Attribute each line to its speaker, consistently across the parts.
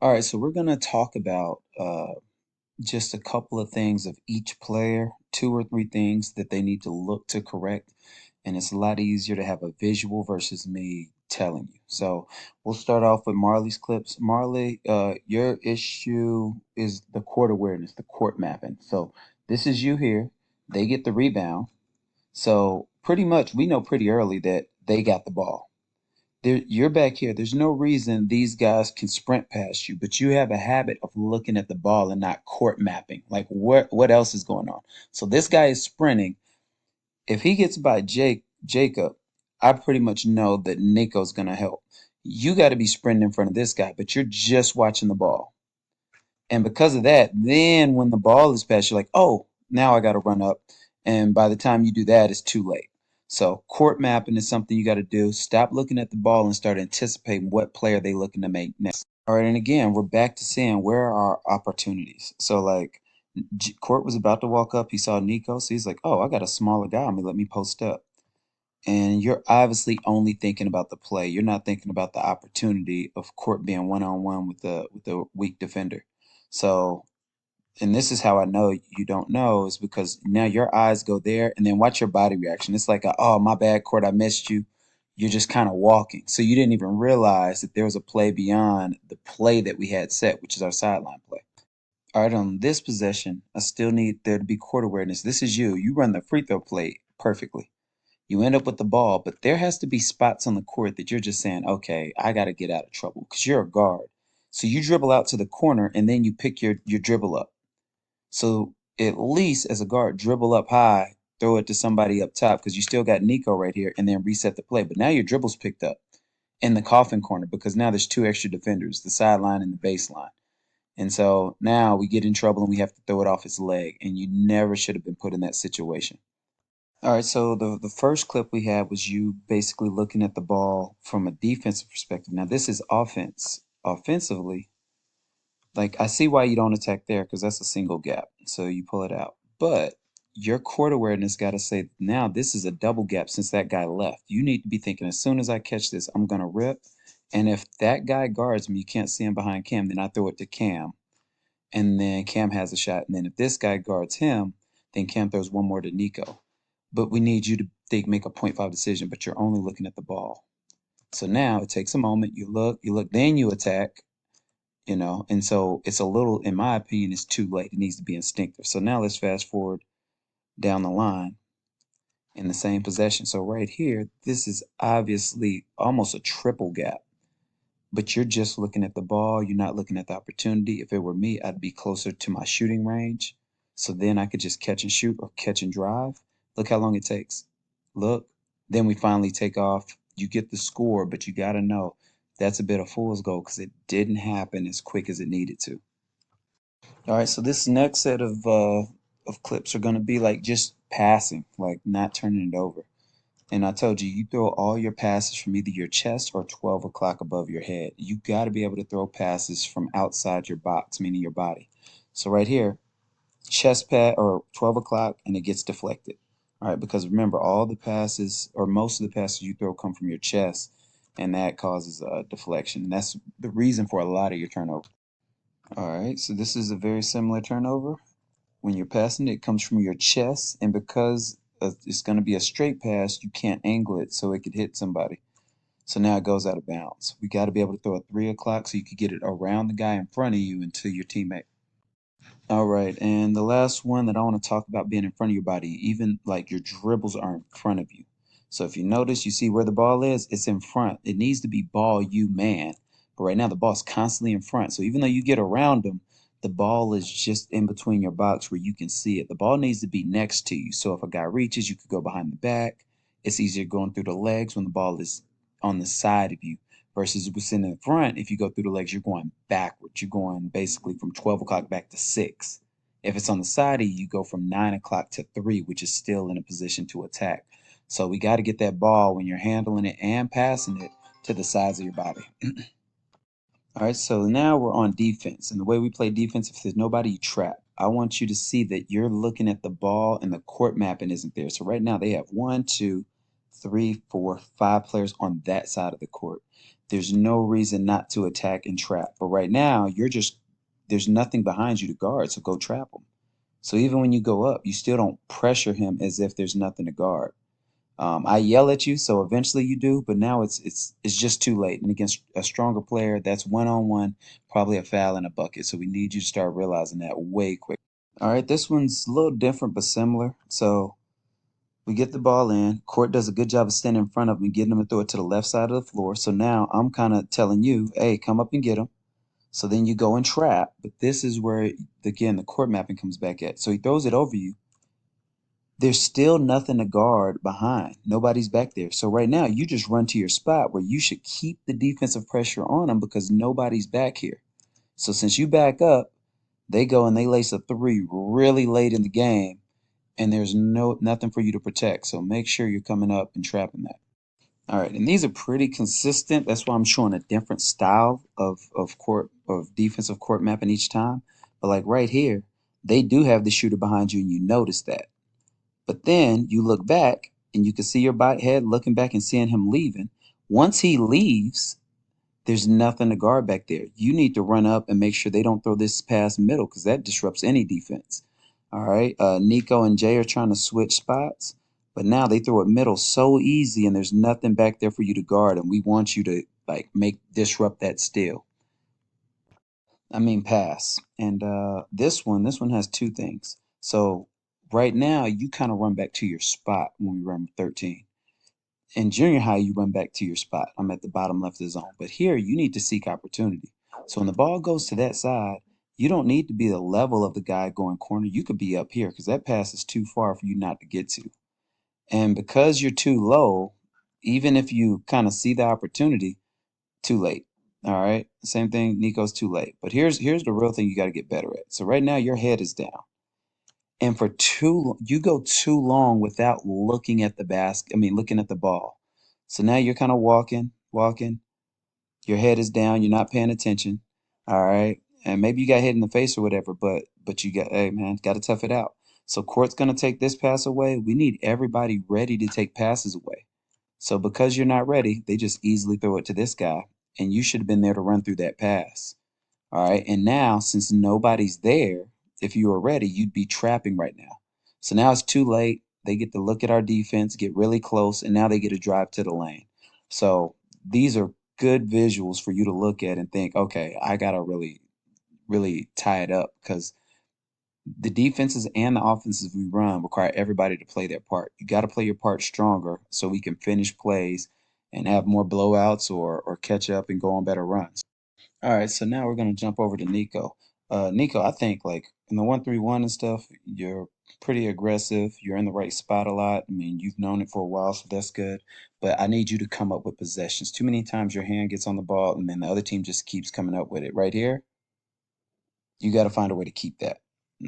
Speaker 1: All right, so we're going to talk about just a couple of things of each player, two or three things that they need to look to correct. And it's a lot easier to have a visual versus me telling you. So we'll start off with Marlee's clips. Marlee, your issue is the court awareness, the court mapping. So this is you here. They get the rebound. So pretty much we know pretty early that they got the ball. You're back here. There's no reason these guys can sprint past you, but you have a habit of looking at the ball and not court mapping. Like what else is going on? So this guy is sprinting. If he gets by Jacob, I pretty much know that Nico's gonna help. You got to be sprinting in front of this guy, but you're just watching the ball. And because of that, then when the ball is passed, you're like, oh, now I got to run up. And by the time you do that, it's too late. So court mapping is something you got to do. Stop looking at the ball and start anticipating what player they looking to make next. All right, and again, we're back to seeing where are our opportunities. So like Court was about to walk up, he saw Nico, so he's like, oh, I got a smaller guy on me, let me post up. And you're obviously only thinking about the play. You're not thinking about the opportunity of Court being one on one with the weak defender. So and this is how I know you don't know is because now your eyes go there and then watch your body reaction. It's like, oh, my bad, Court, I missed you. You're just kind of walking. So you didn't even realize that there was a play beyond the play that we had set, which is our sideline play. All right, on this possession, I still need there to be court awareness. This is you. You run the free throw play perfectly. You end up with the ball, but there has to be spots on the court that you're just saying, okay, I got to get out of trouble because you're a guard. So you dribble out to the corner and then you pick your dribble up. So at least as a guard, dribble up high, throw it to somebody up top because you still got Nico right here, and then reset the play. But now your dribble's picked up in the coffin corner because now there's two extra defenders, the sideline and the baseline. And so now we get in trouble and we have to throw it off his leg, and you never should have been put in that situation. All right, so the first clip we had was you basically looking at the ball from a defensive perspective. Now this is offense. Offensively, like I see why you don't attack there because that's a single gap. So you pull it out. But your court awareness got to say now this is a double gap since that guy left. You need to be thinking as soon as I catch this, I'm gonna rip. And if that guy guards me, you can't see him behind Cam, then I throw it to Cam. And then Cam has a shot. And then if this guy guards him, then Cam throws one more to Nico. But we need you to think make a point 0.5 decision, but you're only looking at the ball. So now it takes a moment, you look, then you attack, and so it's a little, in my opinion, it's too late. It needs to be instinctive. So now let's fast forward down the line in the same possession. So right here, this is obviously almost a triple gap, but you're just looking at the ball. You're not looking at the opportunity. If it were me, I'd be closer to my shooting range. So then I could just catch and shoot or catch and drive. Look how long it takes. Look, then we finally take off. You get the score, but you got to know that's a bit of fool's gold because it didn't happen as quick as it needed to. All right, so this next set of clips are gonna be like just passing, like not turning it over. And I told you, you throw all your passes from either your chest or 12 o'clock above your head. You got to be able to throw passes from outside your box, meaning your body. So right here, chest pat or 12 o'clock, and it gets deflected. All right, because remember, all the passes or most of the passes you throw come from your chest, and that causes a deflection. And that's the reason for a lot of your turnover. All right, so this is a very similar turnover. When you're passing it, it comes from your chest, and because it's going to be a straight pass, you can't angle it so it could hit somebody. So now it goes out of bounds. We got to be able to throw a 3 o'clock so you could get it around the guy in front of you and to your teammate. All right, and the last one that I want to talk about being in front of your body, even like your dribbles are in front of you. So if you notice, you see where the ball is, it's in front. It needs to be ball you man. But right now the ball's constantly in front. So even though you get around them, the ball is just in between your box where you can see it. The ball needs to be next to you. So if a guy reaches, you could go behind the back. It's easier going through the legs when the ball is on the side of you versus what's in the front. If you go through the legs, you're going backwards. You're going basically from 12 o'clock back to 6. If it's on the side of you, you go from 9 o'clock to 3, which is still in a position to attack. So we got to get that ball when you're handling it and passing it to the sides of your body. All right, so now we're on defense. And the way we play defense, if there's nobody, you trap. I want you to see that you're looking at the ball and the court mapping isn't there. So right now they have 1, 2, 3, 4, 5 players on that side of the court. there's no reason not to attack and trap. But right now, there's nothing behind you to guard, so go trap him. So even when you go up, you still don't pressure him as if there's nothing to guard. I yell at you, so eventually you do, but now it's just too late. And against a stronger player, that's one on one, probably a foul and a bucket. So we need you to start realizing that way quick. All right, this one's a little different but similar. So we get the ball in. Court does a good job of standing in front of him and getting him to throw it to the left side of the floor. So now I'm kind of telling you, hey, come up and get him. So then you go and trap. But this is where, again, the court mapping comes back at. So he throws it over you. There's still nothing to guard behind. Nobody's back there. So right now, you just run to your spot where you should keep the defensive pressure on them because nobody's back here. So since you back up, they go and they lace a three really late in the game, and there's nothing for you to protect. So make sure you're coming up and trapping that. All right, and these are pretty consistent. That's why I'm showing a different style of defensive court mapping each time. But like right here, they do have the shooter behind you, and you notice that. But then you look back and you can see your head looking back and seeing him leaving. Once he leaves, there's nothing to guard back there. You need to run up and make sure they don't throw this past middle because that disrupts any defense. All right. Nico and Jay are trying to switch spots, but now they throw it middle so easy and there's nothing back there for you to guard. And we want you to like disrupt that steal. I mean pass. And this one has two things. So right now you kind of run back to your spot when we run 13. In junior high, you run back to your spot. I'm at the bottom left of the zone. But here you need to seek opportunity. So when the ball goes to that side, you don't need to be the level of the guy going corner. You could be up here because that pass is too far for you not to get to. And because you're too low, even if you kind of see the opportunity, too late. All right. Same thing, Nico's too late. But here's the real thing you got to get better at. So right now your head is down. And you go too long without looking at the basket. I mean, looking at the ball. So now you're kind of walking. Your head is down. You're not paying attention. All right. And maybe you got hit in the face or whatever, but you got, hey man, got to tough it out. So court's gonna take this pass away. We need everybody ready to take passes away. So because you're not ready, they just easily throw it to this guy, and you should have been there to run through that pass. All right. And now, since nobody's there, if you were ready, you'd be trapping right now. So now it's too late. They get to look at our defense, get really close, and now they get to drive to the lane. So these are good visuals for you to look at and think, okay, I got to really, really tie it up because the defenses and the offenses we run require everybody to play their part. You got to play your part stronger so we can finish plays and have more blowouts or catch up and go on better runs. All right, so now we're gonna jump over to Nico. Nico, I think like in the 1-3-1 and stuff, you're pretty aggressive. You're in the right spot a lot. I mean, you've known it for a while, so that's good. But I need you to come up with possessions. Too many times your hand gets on the ball and then the other team just keeps coming up with it. Right here, you got to find a way to keep that.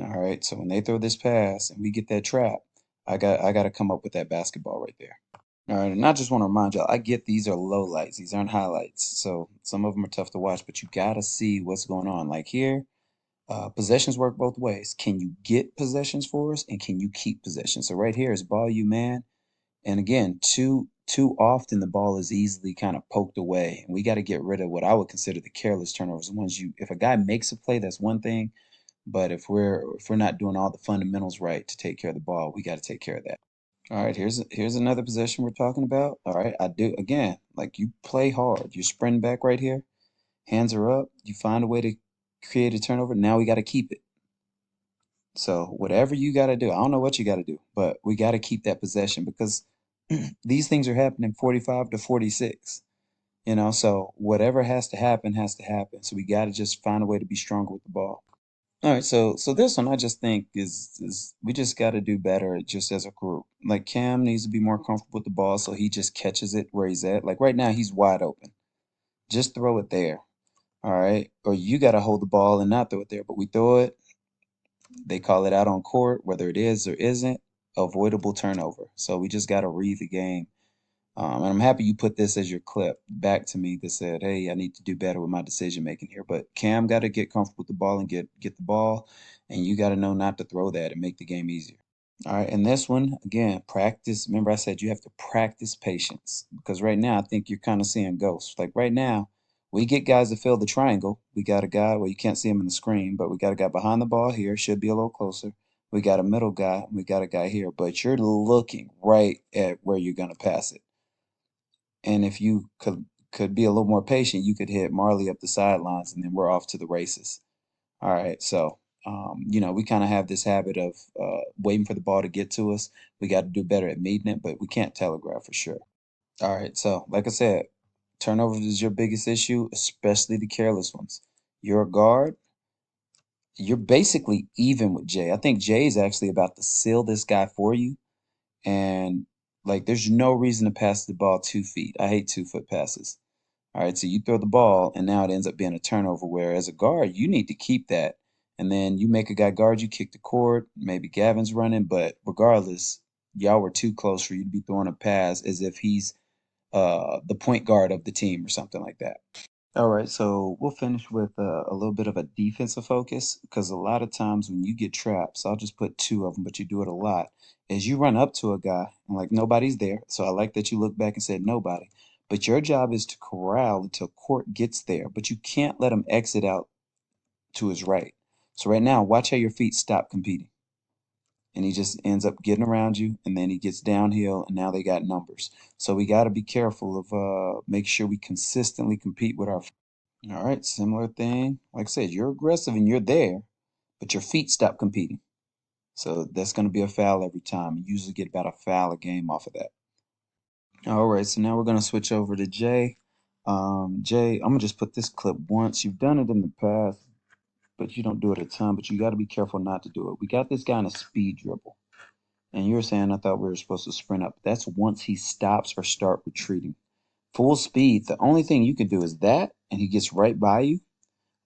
Speaker 1: All right. So when they throw this pass and we get that trap, I got to come up with that basketball right there. All right, and I just want to remind y'all, I get these are low lights. These aren't highlights. So some of them are tough to watch, but you got to see what's going on. Like here, possessions work both ways. Can you get possessions for us, and can you keep possessions? So right here is ball you man, and again, too often the ball is easily kind of poked away, and we got to get rid of what I would consider the careless turnovers. The ones if a guy makes a play, that's one thing, but if we're not doing all the fundamentals right to take care of the ball, we got to take care of that. All right, here's another possession we're talking about. All right, I do again, like you play hard. You sprint back right here, hands are up. You find a way to create a turnover. Now we got to keep it. So whatever you got to do, I don't know what you got to do, but we got to keep that possession because these things are happening 45 to 46. So whatever has to happen has to happen. So we got to just find a way to be stronger with the ball. All right, so this one I just think is we just got to do better just as a group. Like Cam needs to be more comfortable with the ball so he just catches it where he's at. Like right now he's wide open. Just throw it there. All right? Or you got to hold the ball and not throw it there, but we throw it. They call it out on court whether it is or isn't avoidable turnover. So we just got to read the game. And I'm happy you put this as your clip back to me that said, "Hey, I need to do better with my decision making here." But Cam got to get comfortable with the ball and get the ball, and you got to know not to throw that and make the game easier. All right, and this one again, practice. Remember, I said you have to practice patience because right now I think you're kind of seeing ghosts. Like right now, we get guys to fill the triangle. We got a guy, well, you can't see him in the screen, but we got a guy behind the ball here, should be a little closer. We got a middle guy, we got a guy here, but you're looking right at where you're gonna pass it. And if you could be a little more patient, you could hit Marlee up the sidelines, and then we're off to the races. All right, so we kind of have this habit of waiting for the ball to get to us. We got to do better at meeting it, but we can't telegraph for sure. All right, so like I said, turnovers is your biggest issue, especially the careless ones. You're a guard. You're basically even with Jay. I think Jay is actually about to seal this guy for you, and like there's no reason to pass the ball 2 feet. I hate 2 foot passes. All right, so you throw the ball, and now it ends up being a turnover. Where as a guard, you need to keep that, and then you make a guy guard you, kick the court. Maybe Gavin's running, but regardless, y'all were too close for you to be throwing a pass as if he's the point guard of the team or something like that. All right, so we'll finish with a little bit of a defensive focus because a lot of times when you get traps, I'll just put two of them, but you do it a lot. As you run up to a guy and like nobody's there, so I like that you look back and said nobody. But your job is to corral until court gets there, but you can't let him exit out to his right. So right now, watch how your feet stop competing, and he just ends up getting around you, and then he gets downhill, and now they got numbers. So we got to be careful of make sure we consistently compete with our. All right, similar thing. Like I said, you're aggressive and you're there, but your feet stop competing. So that's going to be a foul every time. You usually get about a foul a game off of that. All right, so now we're going to switch over to Jay. Jay, I'm going to just put this clip once. You've done it in the past, but you don't do it a ton, but you got to be careful not to do it. We got this guy in a speed dribble. And you were saying I thought we were supposed to sprint up. That's once he stops or start retreating. Full speed, the only thing you can do is that, and he gets right by you,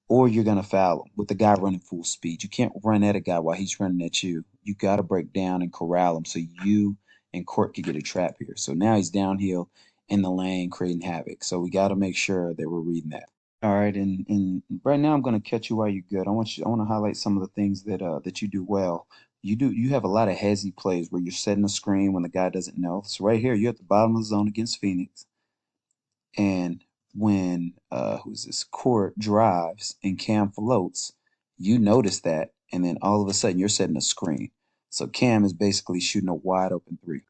Speaker 1: or you're gonna foul him with the guy running full speed. You can't run at a guy while he's running at you. You got to break down and corral him so you and Court could get a trap here. So now he's downhill in the lane creating havoc. So we got to make sure that we're reading that. All right, and right now I'm going to catch you while you're good. I want to highlight some of the things that you do well. You have a lot of hezzy plays where you're setting a screen when the guy doesn't know. So right here, you're at the bottom of the zone against Phoenix. And when who's this court drives and Cam floats, you notice that, and then all of a sudden you're setting a screen. So Cam is basically shooting a wide open three.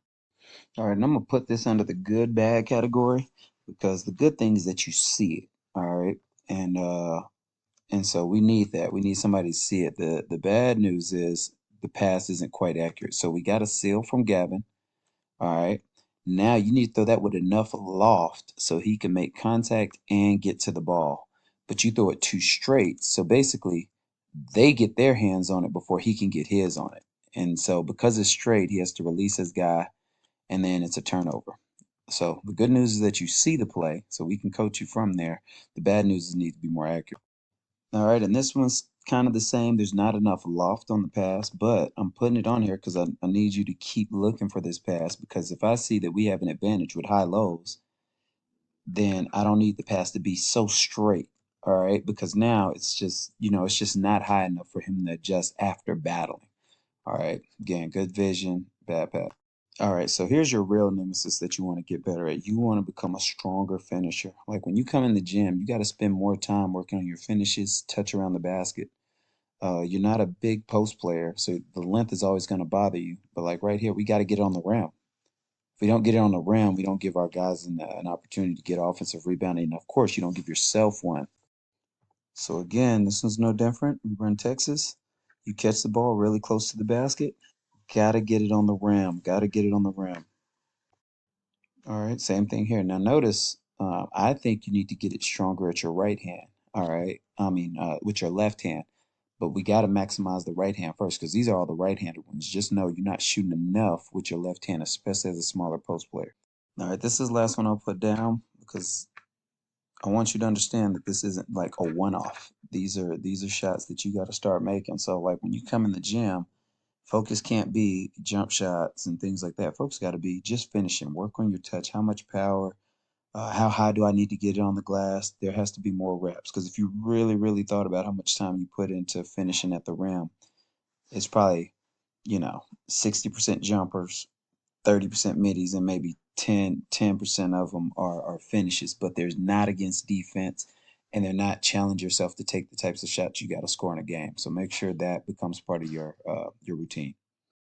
Speaker 1: All right, and I'm gonna put this under the good bad category because the good thing is that you see it. All right, and so we need that. We need somebody to see it. The bad news is the pass isn't quite accurate. So we got a seal from Gavin. All right. Now you need to throw that with enough loft so he can make contact and get to the ball. But you throw it too straight. So basically, they get their hands on it before he can get his on it. And so because it's straight, he has to release his guy and then it's a turnover. So the good news is that you see the play, so we can coach you from there. The bad news is it needs to be more accurate. All right, and this one's kind of the same. There's not enough loft on the pass, but I'm putting it on here because I need you to keep looking for this pass because if I see that we have an advantage with high lows, then I don't need the pass to be so straight. All right, because now it's just not high enough for him to adjust after battling. All right, again, good vision, bad pass. All right, so here's your real nemesis that you want to get better at. You want to become a stronger finisher. Like when you come in the gym, you got to spend more time working on your finishes, touch around the basket. You're not a big post player, so the length is always going to bother you. But like right here, we got to get it on the rim. If we don't get it on the rim, we don't give our guys an opportunity to get offensive rebounding. And of course, you don't give yourself one. So again, this one's no different. We run Texas. You catch the ball really close to the basket. Gotta get it on the rim. Gotta get it on the rim. All right, same thing here. Now notice, I think you need to get it stronger at your right hand. All right, I mean with your left hand, but we got to maximize the right hand first because these are all the right-handed ones. Just know you're not shooting enough with your left hand, especially as a smaller post player. All right, this is the last one I'll put down because I want you to understand that this isn't like a one-off. These are shots that you got to start making. So like when you come in the gym, focus can't be jump shots and things like that. Focus got to be just finishing. Work on your touch. How much power? How high do I need to get it on the glass? There has to be more reps because if you really, really thought about how much time you put into finishing at the rim, it's probably 60% jumpers, 30% middies, and maybe 10% of them are finishes, but they're not against defense and they're not challenge yourself to take the types of shots you got to score in a game. So make sure that becomes part of your routine.